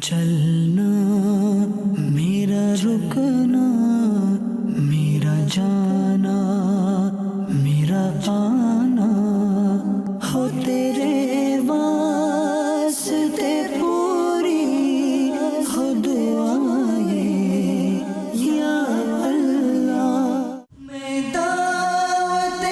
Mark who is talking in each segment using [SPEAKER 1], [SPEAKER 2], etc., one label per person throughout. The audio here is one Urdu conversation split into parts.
[SPEAKER 1] چلنا میرا رکنا میرا جانا میرا آنا ہو تیرے واسطے پوری ہو دعائیں یا اللہ میں دعوت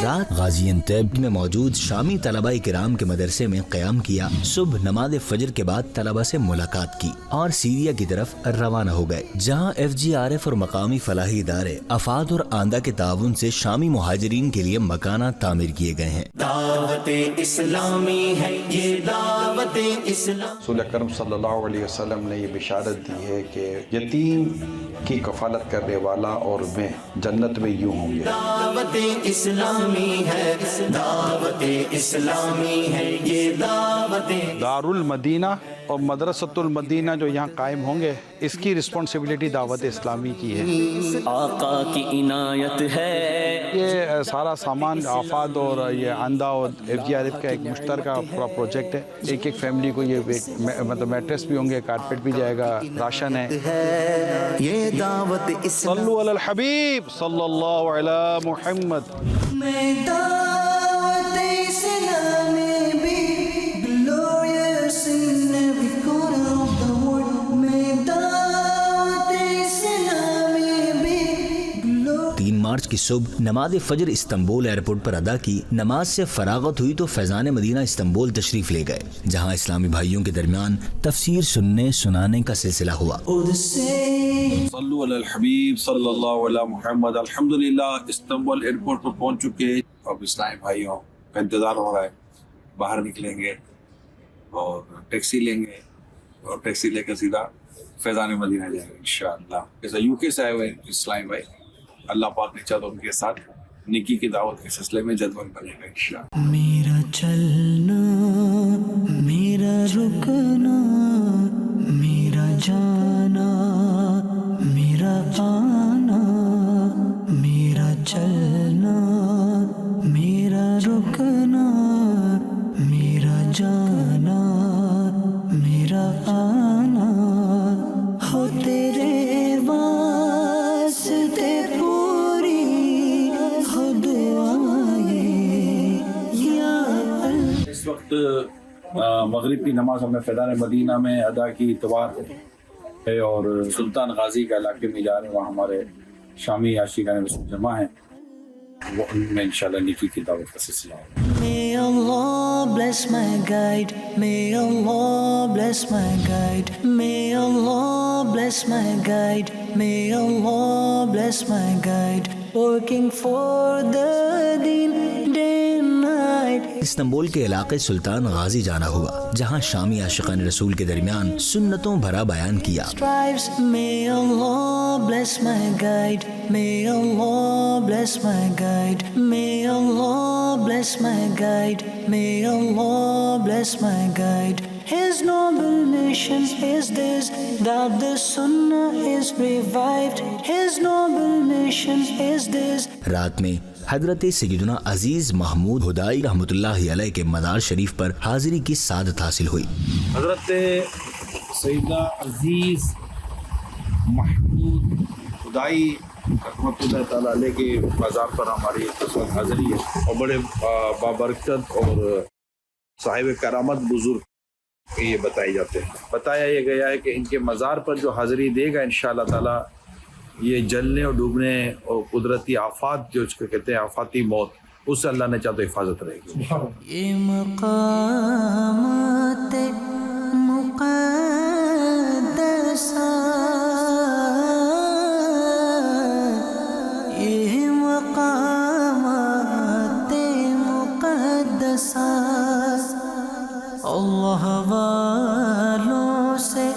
[SPEAKER 2] رات غازی انتیب میں موجود شامی طلبہ کرام کے مدرسے میں قیام کیا، صبح نماز فجر کے بعد طلبہ سے ملاقات کی اور سیریا کی طرف روانہ ہو گئے، جہاں FGRF اور مقامی فلاحی ادارے افاد اور آندہ کے تعاون سے شامی مہاجرین کے لیے مکانات تعمیر کیے گئے ہیں۔
[SPEAKER 1] دعوت اسلامی ہے یہ دعوت اسلام۔
[SPEAKER 3] رسول اکرم صلی اللہ علیہ وسلم نے یہ بشارت دی ہے کہ یتیم کی کفالت کرنے والا اور میں جنت میں یوں ہوں گے۔
[SPEAKER 1] دعوت اسلامی ہے دعوت اسلامی ہے یہ دعوت۔
[SPEAKER 3] دار المدینہ اور مدرسۃ المدینہ جو یہاں قائم ہوں گے، اس کی رسپانسبلٹی دعوت اسلامی کی ہے۔
[SPEAKER 1] آقا کی عنایت ہے۔
[SPEAKER 3] یہ سارا سامان آفاد اور یہ آندہ اور FGRF کا ایک مشترکہ پورا پروجیکٹ ہے۔ ایک ایک فیملی کو یہ مطلب میٹریس بھی ہوں گے، کارپیٹ بھی جائے گا، راشن ہے۔
[SPEAKER 1] یہ دعوت اسلام۔
[SPEAKER 3] صلو علی الحبیب صلی اللہ علی محمد۔
[SPEAKER 1] میں دعوت اسلامی بھی glorious in every corner of the world۔ میں دعوت اسلامی بھی glorious۔
[SPEAKER 2] 3 مارچ کی صبح نماز فجر استنبول ایئرپورٹ پر ادا کی، نماز سے فراغت ہوئی تو فیضان مدینہ استنبول تشریف لے گئے، جہاں اسلامی بھائیوں کے درمیان تفسیر سننے سنانے کا سلسلہ ہوا۔
[SPEAKER 4] صلو علی الحبیب صلی اللہ علی محمد۔ الحمدللہ استنبول ایئرپورٹ پر پہنچ چکے، اب اسلامی بھائیوں کا انتظار ہو رہا ہے، باہر نکلیں گے اور ٹیکسی لیں گے اور ٹیکسی لے کر سیدھا فیضان مدینہ جائیں گے انشاءاللہ۔ جیسے UK سے آئے ہوئے اسلامی بھائی، اللہ پاک نے چاہا تو ان کے ساتھ نکی کی دعوت کے سلسلے میں جذبہ بنے گا انشاءاللہ۔
[SPEAKER 1] میرا چلنا میرا رکنا میرا جانا میرا آنا میرا چلنا میرا رکنا میرا جانا میرا آنا ہو تیرے واسطے پوری ہو دعائیں یا اللہ۔
[SPEAKER 4] اس وقت مغرب کی نماز ہم نے فیضان مدینہ میں ادا کی، اتوار ہے، اور سلطان غازی کا علاقے میں جا رہے ہیں، وہاں ہمارے شامی عاشقان رسول جمع ہیں، وہ ان میں انشاءاللہ نیکی کی دعوت کا سلسلہ ہوگا۔
[SPEAKER 1] May Allah bless my guide. May Allah bless my guide. May Allah bless my guide. May Allah bless my guide. Working for the deen day and night.
[SPEAKER 2] Istanbul کے علاقے سلطان غازی جانا ہوا، جہاں شامی عاشقان رسول کے درمیان سنتوں بھرا بیان کیا۔
[SPEAKER 1] Strives. May Allah bless my guide. May Allah bless my guide. May Allah bless my guide. May Allah bless my guide. His noble mission is this, that the Sunnah is revived. His noble mission is this.
[SPEAKER 2] رات میں حضرت سیدنا عزیز محمود ہدائی رحمۃ اللہ علیہ کے مزار شریف پر حاضری کی سعادت حاصل ہوئی۔
[SPEAKER 4] حضرت سیدنا عزیز محمود ہدائی رحمۃ اللہ تعالیٰ علیہ کے مزار پر ہماری حاضری ہے، اور بڑے بابرکت اور صاحب کرامت بزرگ یہ بتائے جاتے ہیں۔ بتایا یہ گیا ہے کہ ان کے مزار پر جو حاضری دے گا انشاءاللہ تعالیٰ، یہ جلنے اور ڈوبنے اور قدرتی آفات جو اس کو کہتے ہیں آفاتی موت، اس سے اللہ نے چاہا تو حفاظت رہے گی۔
[SPEAKER 1] یہ مقامات مقدسہ، یہ مقامات مقدسہ اللہ والوں سے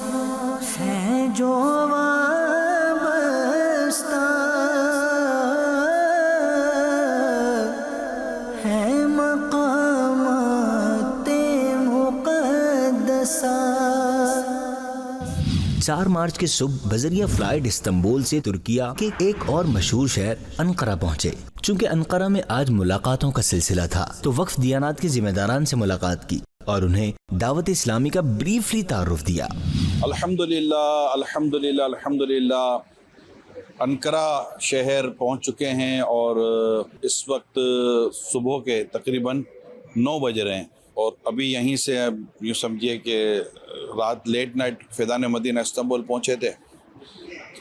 [SPEAKER 1] ہے جو وابستہ، ہے مقامات مقدسہ۔
[SPEAKER 2] 4 مارچ کے صبح بذریعہ فلائٹ استنبول سے ترکیہ کے ایک اور مشہور شہر انقرہ پہنچے۔ چونکہ انقرہ میں آج ملاقاتوں کا سلسلہ تھا تو وقف دیانات کے ذمہ داران سے ملاقات کی۔ اور انہیں دعوت اسلامی کا بریفلی تعارف دیا۔
[SPEAKER 4] الحمدللہ انقرہ شہر پہنچ چکے ہیں اور اس وقت صبح کے تقریباً 9 بج رہے ہیں، اور ابھی یہیں سے یوں سمجھیے کہ رات late night Faizan Madina Istanbul پہنچے تھے،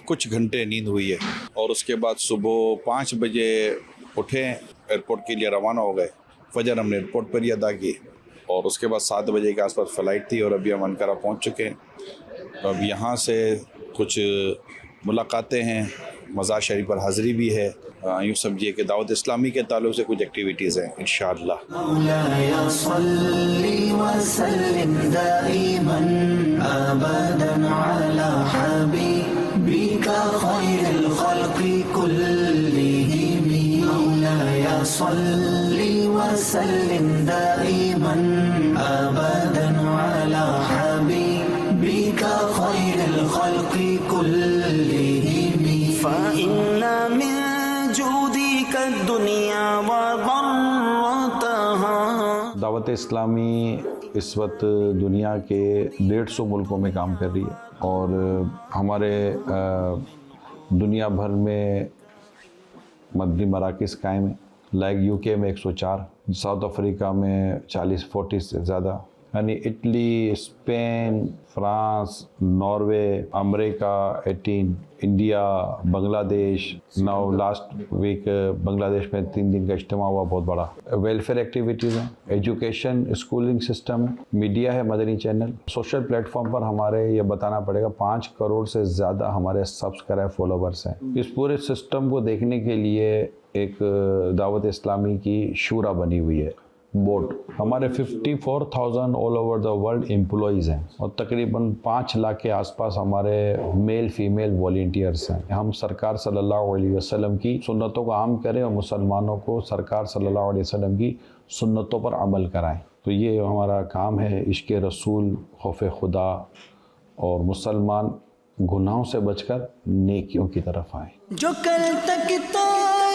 [SPEAKER 4] کچھ گھنٹے نیند ہوئی ہے، اور اس کے بعد صبح 5 بجے اٹھے، ایئرپورٹ کے لیے روانہ ہو گئے۔ فجر ہم نے ایئرپورٹ پر ہی ادا کی، اور اس کے بعد 7 بجے کے آس پاس فلائٹ تھی، اور ابھی ہم انقرہ پہنچ چکے ہیں۔ اب یہاں سے کچھ ملاقاتیں ہیں، مزار شریف پر حاضری بھی ہے، یوں سمجھیے کہ دعوت اسلامی کے تعلق سے کچھ ایکٹیویٹیز ہیں انشاءاللہ۔
[SPEAKER 1] مولاي صل وسلم دائما ابدا على حبيبك خير الخلق كلهم مولاي صل وسلم دائما ابدا على حبيبك خير الخلق كلهم فإن من جودك الدنيا وضرتها۔
[SPEAKER 3] دعوت اسلامی اس وقت دنیا کے 150 ملکوں میں کام کر رہی ہے، اور ہمارے دنیا بھر میں مدنی مراکز قائم ہیں، لائک یو کے میں 104، ساؤتھ افریقہ میں 40-40 سے زیادہ، یعنی اٹلی، اسپین، فرانس، ناروے، امریکہ 18، انڈیا، بنگلہ دیش، ناؤ لاسٹ ویک بنگلہ دیش میں 3 دن کا اجتماع ہوا بہت بڑا۔ ویلفیئر ایکٹیویٹیز ہیں، ایجوکیشن، اسکولنگ سسٹم ہے، میڈیا ہے، مدنی چینل، سوشل پلیٹ فارم پر ہمارے یہ بتانا پڑے گا 5 کروڑ سے زیادہ ہمارے سبسکرائب فالوورس ہیں۔ اس پورے سسٹم کو دیکھنے کے لیے ایک دعوت اسلامی کی شورا بنی ہوئی ہے، بورڈ۔ ہمارے 54,000 all over the world employees ہیں، اور تقریباً 5 لاکھ کے آس پاس ہمارے میل فیمیل والنٹیئرس ہیں۔ ہم سرکار صلی اللہ علیہ وسلم کی سنتوں کو عام کریں اور مسلمانوں کو سرکار صلی اللہ علیہ وسلم کی سنتوں پر عمل کرائیں۔ تو یہ ہمارا کام ہے، عشق رسول، خوف خدا، اور مسلمان گناہوں سے بچ کر نیکیوں کی طرف آئیں۔
[SPEAKER 1] جو کل تک تو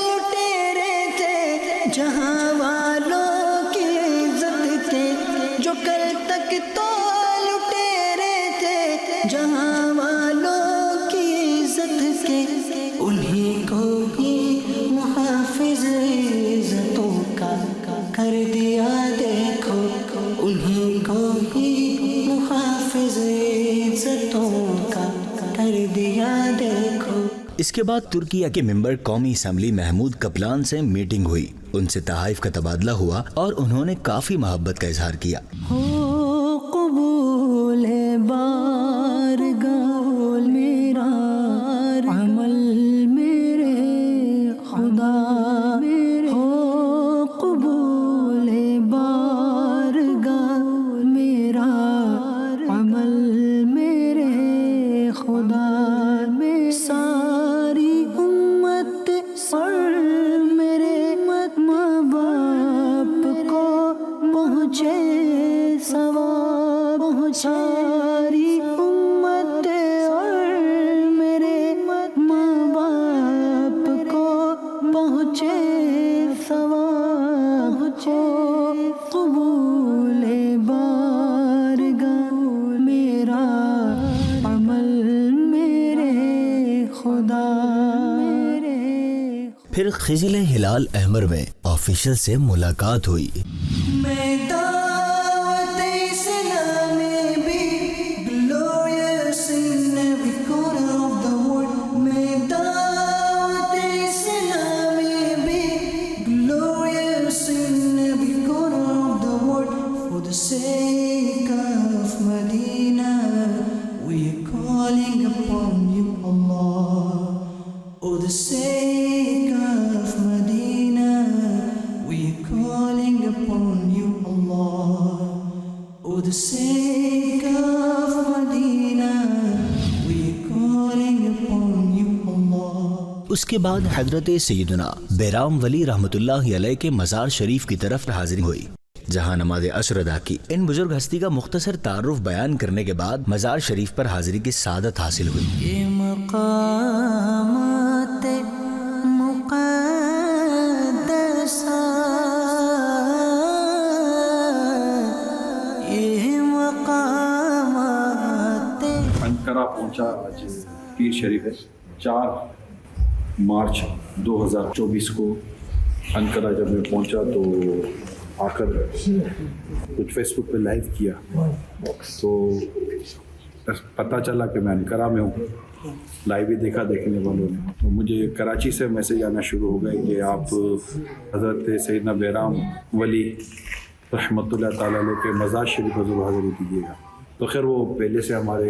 [SPEAKER 1] لٹیرے تھے جہاں والوں کی عزت تھے، جو کل تک تو لٹیرے تھے جہاں والوں کی عزت کے، انہیں کو ہی محافظ عزتوں کا کر دیا دیکھو، انہیں کو ہی محافظ عزتوں کا کر دیا دیکھو۔
[SPEAKER 2] اس کے بعد ترکیہ کے ممبر قومی اسمبلی محمود کپلان سے میٹنگ ہوئی، ان سے تحائف کا تبادلہ ہوا اور انہوں نے کافی محبت کا اظہار کیا۔
[SPEAKER 1] ہو قبول بارگاہ میرا عمل میرے خدا، ہو قبول بارگاہ میرا عمل میرے خدا، میں ساری امت اور میرے ماں باپ کو پہنچے ثواب، ساری امت اور میرے ماں باپ کو پہنچے ثواب، قبول بارگاہ میرا عمل میرے خدا۔
[SPEAKER 2] پھر خجل ہلال احمر میں آفیشل سے ملاقات ہوئی۔
[SPEAKER 1] میں دعوت اسلامی بھی glorious in every corner of the world، میں دعوت اسلامی بھی glorious in every corner of the world، for the sake of Medina we are calling upon you Allah، for the sake of Medina we are calling upon you Allah، for the sake of Medina we are calling upon you Allah۔
[SPEAKER 2] اس کے بعد حضرت سیدنا بیرام ولی رحمۃ اللہ علیہ کے مزار شریف کی طرف حاضری ہوئی، جہاں نماز عصر ادا کی۔ ان بزرگ ہستی کا مختصر تعارف بیان کرنے کے بعد مزار شریف پر حاضری کی سعادت حاصل ہوئی۔
[SPEAKER 1] یہ مقامات مقدسہ،
[SPEAKER 4] انقرہ پہنچا. آج پیر شریف ہے. 4 مارچ 2024 کو انقرہ جب میں پہنچا تو آ کر کچھ فیس بک پہ لائیو کیا تو پتہ چلا کہ میں انقرہ میں ہوں. لائیو ہی دیکھا دیکھنے والوں نے. تو مجھے کراچی سے میسیج آنا شروع ہو گئے کہ آپ حضرت سیدنا بیرام ولی رحمۃ اللہ تعالیٰ علیہ کے مزار شریف حضور حاضری دیجیے گا. تو خیر وہ پہلے سے ہمارے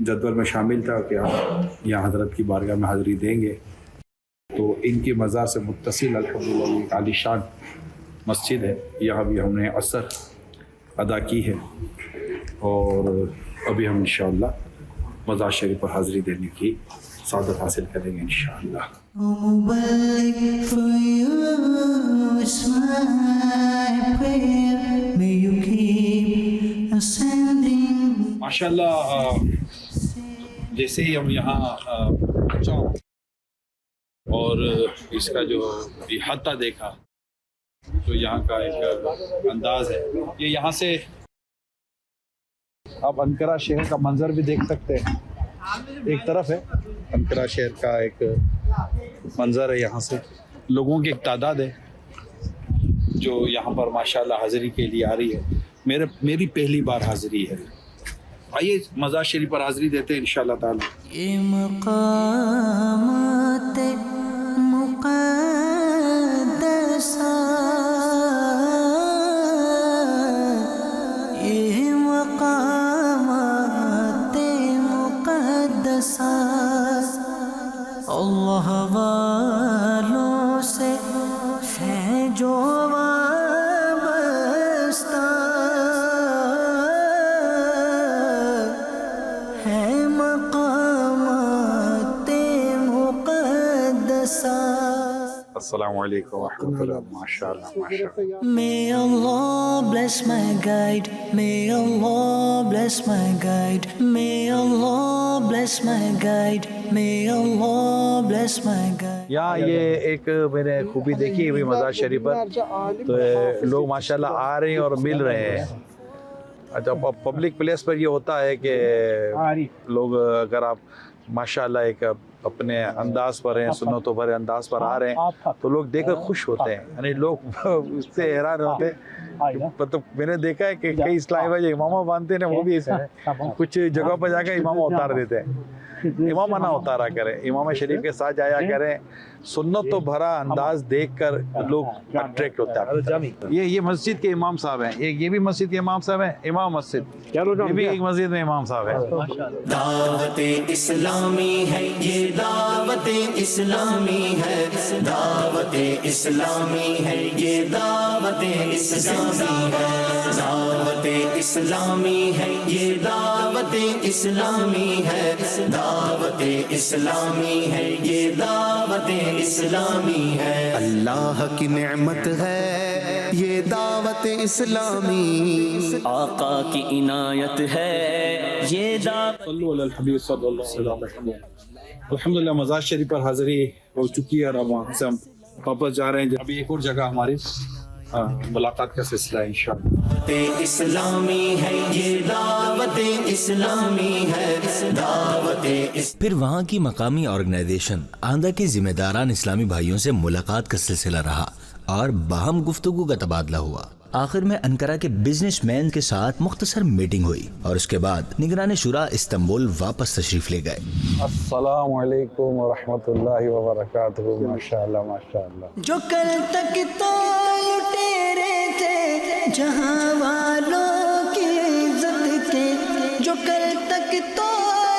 [SPEAKER 4] جدول میں شامل تھا کہ آپ یہاں حضرت کی بارگاہ میں حاضری دیں گے. تو ان کی مزار سے متصل الحمدللہ ایک عالی شان مسجد ہے. یہاں بھی ہم نے عصر ادا کی ہے اور ابھی ہم انشاءاللہ مزار شریف پر حاضری دینے کی سعادت حاصل کریں گے انشاءاللہ. ماشاءاللہ جیسے ہی ہم یہاں پہنچا اور اس کا جو احاطہ دیکھا تو یہاں کا ایک انداز ہے. یہ یہاں سے آپ انقرہ شہر کا منظر بھی دیکھ سکتے ہیں. ایک طرف ہے انقرہ شہر کا ایک منظر ہے. یہاں سے لوگوں کی ایک تعداد ہے جو یہاں پر ماشاءاللہ حاضری کے لیے آ رہی ہے. میری پہلی بار حاضری ہے. آئیے مزار شریف پر حاضری دیتے ہیں انشاءاللہ تعالی.
[SPEAKER 1] یہ مقامات مقدسہ یہ مقامات مقدسہ اللہ والوں سے ہے جو وابستہ ہے مقامات مقدسہ.
[SPEAKER 4] السلام علیکم ورحمۃ اللہ. ماشاءاللہ ماشاءاللہ.
[SPEAKER 1] May Allah bless my guide. May Allah bless my guide. May Allah bless my guide. May Allah bless my guide.
[SPEAKER 4] یہاں یہ ایک میں نے خوبی دیکھی ہوئی مزار شریف پر تو لوگ ماشاءاللہ آ رہے ہیں اور مل رہے ہیں. اچھا پبلک پلیس پر یہ ہوتا ہے کہ لوگ اگر آپ ماشاءاللہ ایک اپنے انداز پر ہیں سنتوں بھرے انداز پر آ رہے ہیں تو لوگ دیکھ کر خوش ہوتے ہیں. یعنی لوگ اس سے حیران ہوتے ہیں. مطلب میں نے دیکھا ہے کہ کئی اسلامی بھائی امامہ باندھتے ہیں وہ بھی ایسے ہیں. کچھ جگہ پر جا کر امامہ اتار دیتے ہیں. امامہ نہ اتارا کریں, امام شریف کے ساتھ جایا کریں. سنت تو بھرا انداز دیکھ کر لوگ اٹریکٹ ہوتے ہیں. یہ مسجد کے امام صاحب ہیں. یہ بھی مسجد کے امام صاحب ہیں. امام مسجد یہ بھی ایک مسجد میں امام صاحب ہیں.
[SPEAKER 5] دعوت اسلامی ہے یہ دعوت اسلامی ہے. دعوت اسلامی ہے یہ دعوت اسلامی ہے. دعوت اسلامی ہے یہ دعوت اسلامی ہے. دعوت اسلامی ہے یہ دعوت اسلامی ہے. اللہ کی نعمت ہے یہ دعوت اسلامی. آقا کی عنایت ہے یہ دعوت.
[SPEAKER 4] صلو علی الحبیب صلی اللہ علیہ وسلم. الحمدللہ مزار شریف پر حاضری ہو چکی ہے اور اب وہاں سے ہم واپس جا رہے ہیں. ابھی ایک اور جگہ ہماری ملاقات کا سلسلہ ہے انشاءاللہ.
[SPEAKER 5] اسلامی ہے یہ دعوت اسلامی ہے. دعوت
[SPEAKER 2] پھر وہاں کی مقامی آرگنائزیشن آندھا کے ذمہ داران اسلامی بھائیوں سے ملاقات کا سلسلہ رہا اور باہم گفتگو کا تبادلہ ہوا. آخر میں انقرہ کے بزنس مین کے ساتھ مختصر میٹنگ ہوئی اور اس کے بعد نگران شورا استنبول واپس تشریف لے گئے.
[SPEAKER 3] السلام علیکم ورحمۃ اللہ وبرکاتہ. ماشاءاللہ ماشاءاللہ.
[SPEAKER 1] جو کل تک تو لٹیرے تھے جہاں والوں کی عزت کے. جو کل تک تو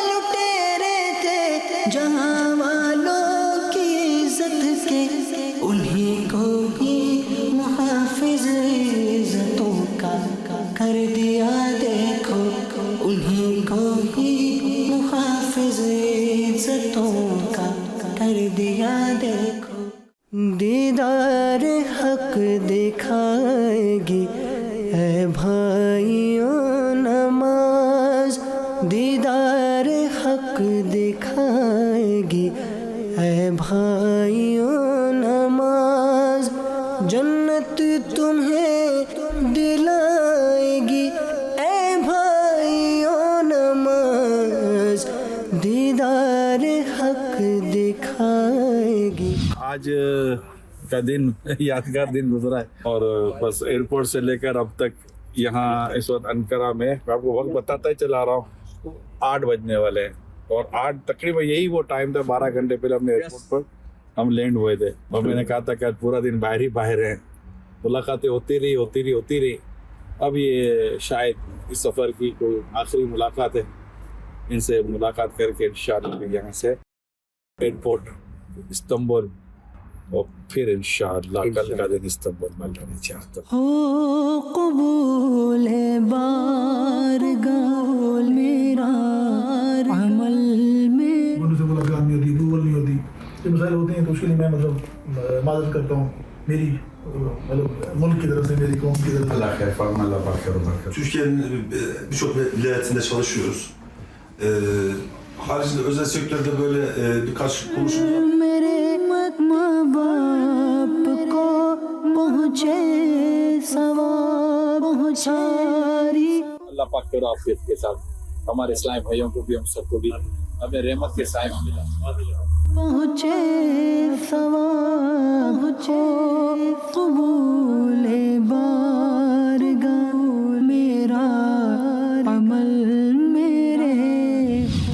[SPEAKER 1] لٹیرے تھے جہاں والوں کی عزت کے. انہیں کو ہی محافظ عزتوں کا کر دیا دیکھو. انہیں کو ہی محافظ عزتوں کا کر دیا دیکھو. دیدار حق دکھائے گی اے بھائیوں نماز. دیدار حق دکھائے گی اے بھائیوں نماز. جنت تمہیں دلائے گی اے بھائیوں نماز. دیدار حق دکھائے گی.
[SPEAKER 4] آج کا دن یادگار دن گزرا ہے اور بس ایئرپورٹ سے لے کر اب تک یہاں اس وقت انقرہ میں آپ کو وقت بتاتا ہی چلا رہا ہوں 8 بجنے والے ہیں اور 8 تقریباً یہی وہ ٹائم تھا 12 گھنٹے پہلے ہم نے ایئرپورٹ پر ہم لینڈ ہوئے تھے اور میں نے کہا تھا کہ آج پورا دن باہر ہی باہر ہیں. ملاقاتیں ہوتی رہی. اب یہ شاید اس سفر کی کوئی آخری ملاقات ہے. ان سے ملاقات کر کے انشاءاللہ یہاں سے ایئرپورٹ استنبول اور پھر انشاءاللہ کل کا دن استنبول میں لانا چاہتا ہوں.
[SPEAKER 1] ہو قبول بارگاہ میرا عمل میں.
[SPEAKER 6] ان سے ملاقات نہیں ہوتی, گوگل نہیں ہوتی, یہ مسائل ہوتے ہیں تو اس کے لیے میں مطلب معذرت کرتا ہوں میری ملk کی طرف سے, میری قوم کی طرف سے.
[SPEAKER 3] Allah خیر فرما, Allah barker.
[SPEAKER 7] Türkiye'nin birçok vilayetinde çalışıyoruz. Haricinde özel sektörde böyle birkaç konuşmalar.
[SPEAKER 1] میرے ماں باپ کو پہنچے ثواب پہنچاری.
[SPEAKER 4] اللہ پاک کرو عافیت کے ساتھ ہمارے اسلامی بھائیوں کو بھی ہم سب کو بھی ہمیں رحمت کے سائے میں ملا.
[SPEAKER 1] پہنچے ثواب پہنچے قبول بارگاہ میرا عمل میرے.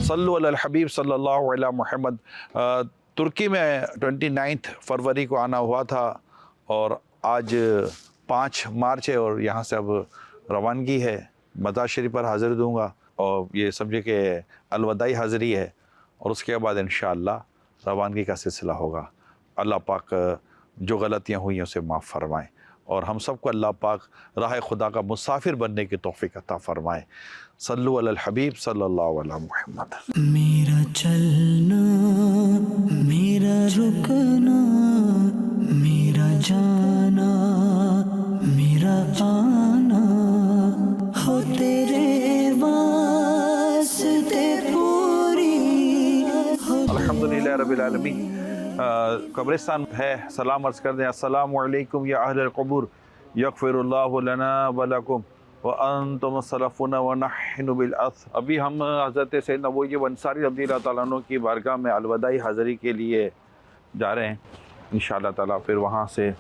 [SPEAKER 8] صلو علی الحبیب صلی اللہ علیہ محمد. ترکی میں 29 فروری کو آنا ہوا تھا اور آج 5 مارچ ہے اور یہاں سے اب روانگی ہے. مزار شریف پر حاضر دوں گا اور یہ سمجھے کہ الوداعی حاضری ہے اور اس کے بعد انشاءاللہ روانگی کا سلسلہ ہوگا. اللہ پاک جو غلطیاں ہوئی ہیں اسے معاف فرمائیں اور ہم سب کو اللہ پاک راہ خدا کا مسافر بننے کی توفیق عطا فرمائیں. صلو علی الحبیب صلی اللہ علیہ محمد.
[SPEAKER 1] میرا چلنا میرا رکنا میرا جانا میرا آنا ہو تیرے واسطے پوری.
[SPEAKER 8] الحمدللہ رب العالمین. قبرستان ہے, سلام عرض کر دیں. السلام علیکم یا اہل القبور, یغفر اللہ لنا ولکم وانتم السلفون ونحن بالعصر. ابھی ہم حضرت سیدنا ابوایوب انصاری رضی اللہ تعالیٰ عنہ کی بارگاہ میں الوداعی حاضری کے لیے جا رہے ہیں انشاءاللہ تعالیٰ. پھر وہاں سے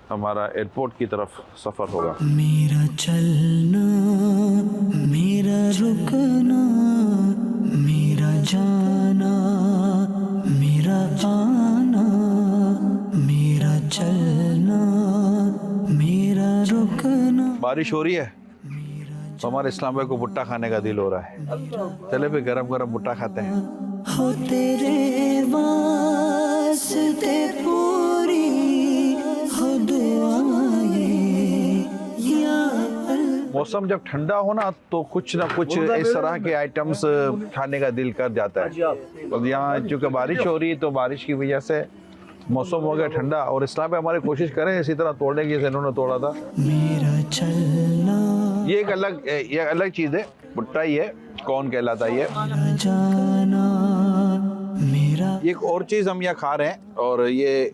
[SPEAKER 8] ہمارا ایئرپورٹ کی طرف سفر ہوگا.
[SPEAKER 1] میرا چلنا میرا رکنا میرا جانا میرا آنا میرا چلنا میرا رکنا.
[SPEAKER 8] بارش ہو رہی ہے تو ہمارے اسلام بھائی کو بھٹا کھانے کا دل ہو رہا ہے. چلے پہ گرم گرم بھٹا کھاتے ہیں.
[SPEAKER 1] ہو تیرے واسطے پوری ہو دعائیں یا اللہ.
[SPEAKER 8] موسم جب ٹھنڈا ہونا تو کچھ نہ کچھ اس طرح کے آئٹمز کھانے کا دل کر جاتا ہے. اور یہاں چونکہ بارش ہو رہی ہے تو بارش کی وجہ سے موسم ہو گیا ٹھنڈا اور اسلام پہ ہماری کوشش کریں اسی طرح توڑنے کی جیسے انہوں نے توڑا تھا.
[SPEAKER 1] میرا چلنا
[SPEAKER 8] یہ ایک الگ چیز ہے, بھٹا ہی ہے, کون کہلاتا ہے یہ.
[SPEAKER 1] جانا میرا.
[SPEAKER 8] ایک اور چیز ہم یہاں کھا رہے ہیں اور یہ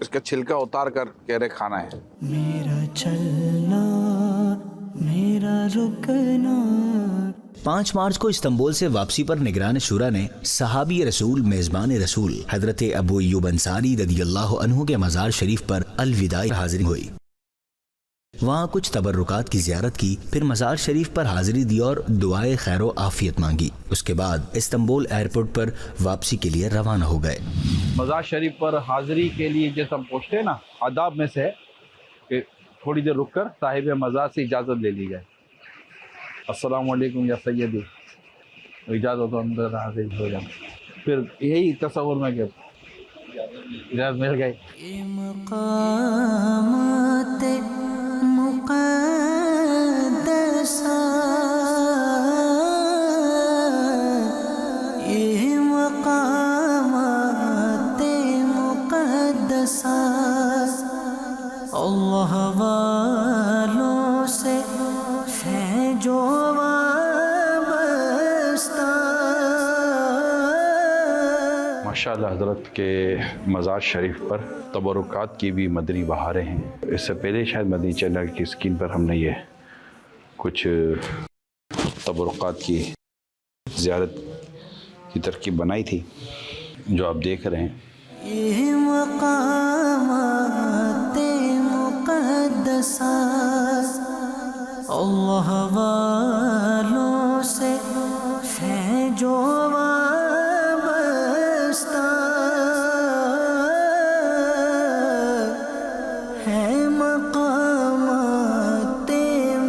[SPEAKER 8] اس کا چھلکا اتار کر کہہ رہے کھانا ہے.
[SPEAKER 1] میرا چلنا میرا رکنا.
[SPEAKER 2] 5 مارچ کو استنبول سے واپسی پر نگران شورا نے صحابی رسول میزبان رسول حضرت ابو ایوب انصاری رضی اللہ عنہ کے مزار شریف پر الوداعی حاضری ہوئی. وہاں کچھ تبرکات کی زیارت کی, پھر مزار شریف پر حاضری دی اور دعائے خیر و عافیت مانگی. اس کے بعد استنبول ایئرپورٹ پر واپسی کے لیے روانہ ہو گئے.
[SPEAKER 8] مزار شریف پر حاضری کے لیے جیسے ہم پہنچتے ہیں نا, آداب میں سے ہے کہ تھوڑی دیر رک کر صاحب مزار سے اجازت لے لی جائے. السلام علیکم یا سیدی, اجازت ہو اندر حاضر ہو جائیں. پھر یہی تصور میں کہ اجازت مل گئی.
[SPEAKER 1] یہ مقامات مقدسہ یہ مقامات مقدسہ اللہ والوں سے ہے جو وابستہ.
[SPEAKER 8] ماشاءاللہ حضرت کے مزار شریف پر تبرکات کی بھی مدنی بہاریں ہیں. اس سے پہلے شاید مدنی چینل کی اسکرین پر ہم نے یہ کچھ تبرکات کی زیارت
[SPEAKER 3] یہ ترکیب بنائی تھی جو آپ دیکھ رہے ہیں.
[SPEAKER 1] یہ مقامات مقدسات اللہ والوں سے ہیں جو وابستہ ہے مقامات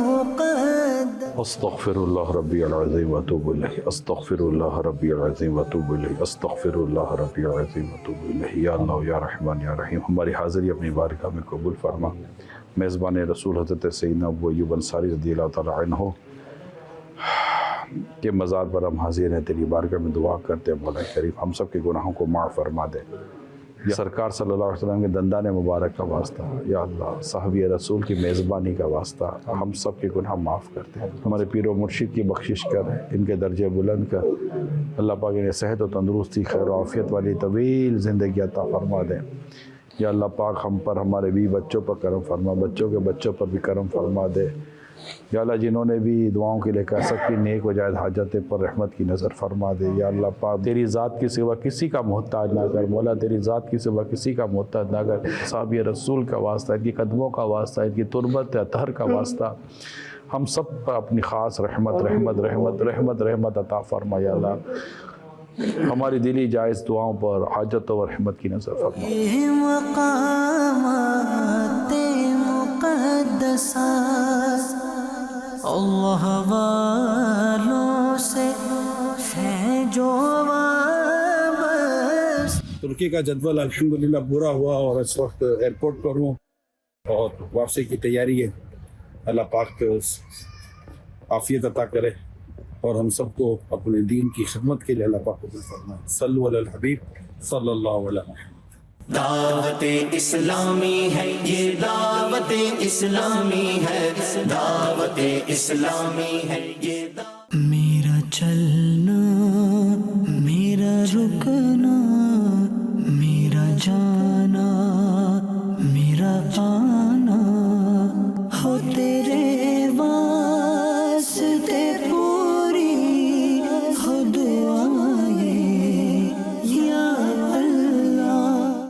[SPEAKER 1] مقدس.
[SPEAKER 3] استغفر اللہ ربی العظیم واتوب الیہ. استغفر اللہ ربی العظیم واتوب الیہ. استغفر اللہ ربی العظیم واتوب الیہ. یا اللہ یا رحمان یا رحیم. ہماری حاضری اپنی بارگاہ میں قبول فرما. میزبان رسول حضرت سیدنا ابو ایوب انصاری رضی اللہ تعالیٰ عنہ کے مزار پر ہم حاضر ہیں. تیری بارگاہ میں دعا کرتے ہیں مولا کریم ہم سب کے گناہوں کو معاف فرما دے. یا سرکار صلی اللہ علیہ وسلم کے دندان مبارک کا واسطہ، یا اللہ صحابی رسول کی میزبانی کا واسطہ ہم سب کے گناہ معاف کرتے ہیں. ہمارے پیر و مرشد کی بخشش کر، ان کے درجے بلند کر. اللہ پاک انہیں صحت و تندرستی، خیر و عافیت والی طویل زندگی عطا فرما دیں. یا اللہ پاک ہم پر، ہمارے بھی بچوں پر کرم فرما، بچوں کے بچوں پر بھی کرم فرما دے. یا اللہ جنہوں نے بھی دعاؤں کے لئے کہا سب کی نیک و جائز حاجتیں پر رحمت کی نظر فرما دے. یا اللہ پاک تیری ذات کی سوا کسی کا محتاج نہ کر مولا، تیری ذات کی سوا کسی کا محتاج نہ کر. صحابی رسول کا واسطہ، ان کی قدموں کا واسطہ، ان کی تربت اطہر کا واسطہ ہم سب پر اپنی خاص رحمت رحمت رحمت رحمت رحمت عطا فرما. یا اللہ ہماری دلی جائز دعاؤں پر حاجت و رحمت کی نظر فرما.
[SPEAKER 1] یہ مقامات مقدسات اللہ والوں سے ہیں جو وابستہ.
[SPEAKER 4] ترکی کا جدول الحمدللہ پورا ہوا اور اس وقت ایئرپورٹ پر ہوں اور واپسی کی تیاری ہے. اللہ پاک عافیت عطا کرے اور ہم سب کو اپنے دین کی خدمت کے لیے اللہ پاک قبول فرمائے. صلو علی الحبیب صلی اللہ علیہ وسلم.
[SPEAKER 5] دعوت اسلامی ہے یہ، دعوت اسلامی ہے، دعوت اسلامی ہے یہ.
[SPEAKER 1] میرا چلنا، میرا رکنا